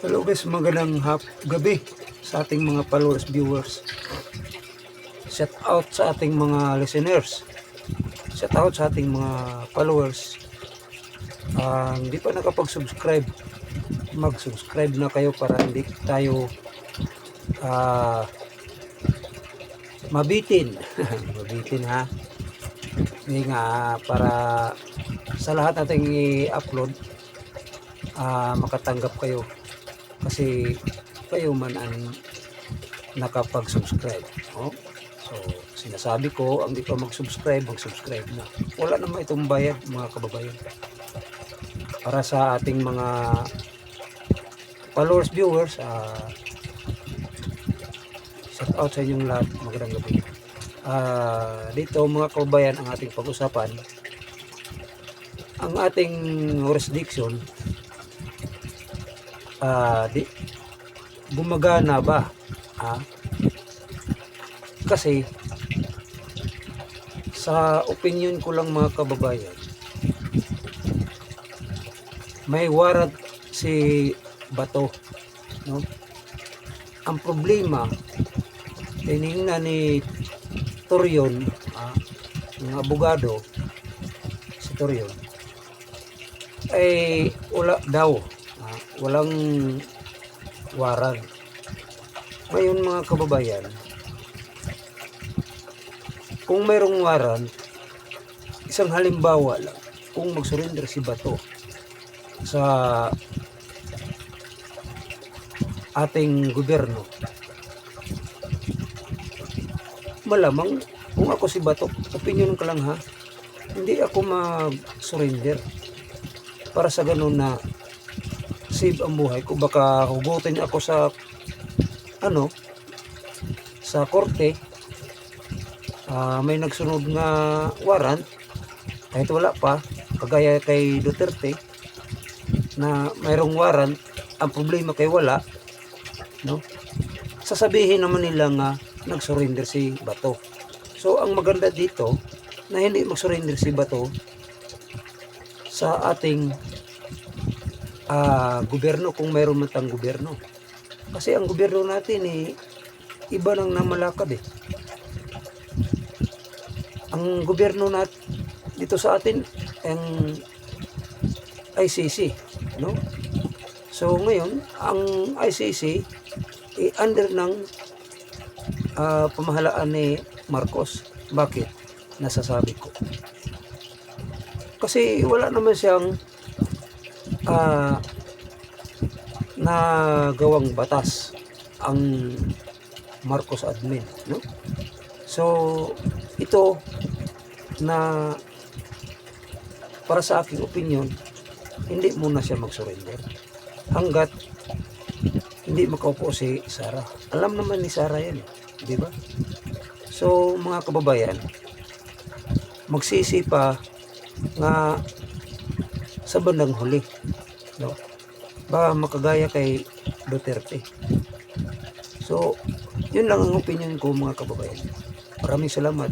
Hello guys, magandang gabi sa ating mga followers, viewers. Shout out sa ating mga listeners. Shout out sa ating mga followers. Hindi pa nakapag-subscribe, mag-subscribe na kayo para hindi tayo mabitin. Mabitin ha. Hindi nga, para sa lahat nating i-upload, makatanggap kayo. Kasi kayo man ang nakapag-subscribe. Oh? So, sinasabi ko, ang di pa mag-subscribe, mag-subscribe na. Wala naman itong bayad, mga kababayan. Para sa ating mga followers, viewers, shout out sa inyong lahat. Magandang gabi. Dito, mga kababayan, ang ating pag-usapan, ang ating jurisdiction, gumagana ba? Kasi sa opinion ko lang, mga kababayan, may warrant si Bato, no? Ang problema, tiningnan ni Torion, ng abogado, si Torion, ay wala daw, walang warrant. Ngayon, mga kababayan, kung mayroong warrant, isang halimbawa lang, kung mag-surrender si Bato sa ating gobyerno, malamang kung ako si Bato, opinion ko lang ha, hindi ako mag-surrender para sa ganun na save ang buhay ko. Baka hugutin ako sa sa korte, may nagsunod nga warrant kahit wala pa, kagaya kay Duterte na mayroong warrant, ang problema kay wala, no? Sasabihin naman nila nga nag-surrender si Bato. So ang maganda dito na hindi mag-surrender si Bato sa ating gobyerno, kung mayroon man tang gobyerno. Kasi ang gobyerno natin iba nang namalakad Ang gobyerno natin dito sa atin ang ICC, no? So ngayon, ang ICC under ng pamahalaan ni Marcos. Bakit? Nasasabi ko. Kasi wala naman siyang nagawang batas ang Marcos admin, no? So ito na para sa aking opinion, hindi muna siya mag-surrender hanggat hindi makaupo si Sara. Alam naman ni Sara yan, di ba? So mga kababayan, magsisi pa nga sa bandang huli, no? Ba makagaya kay Duterte. So yun lang ang opinion ko, mga kababayan. Maraming salamat.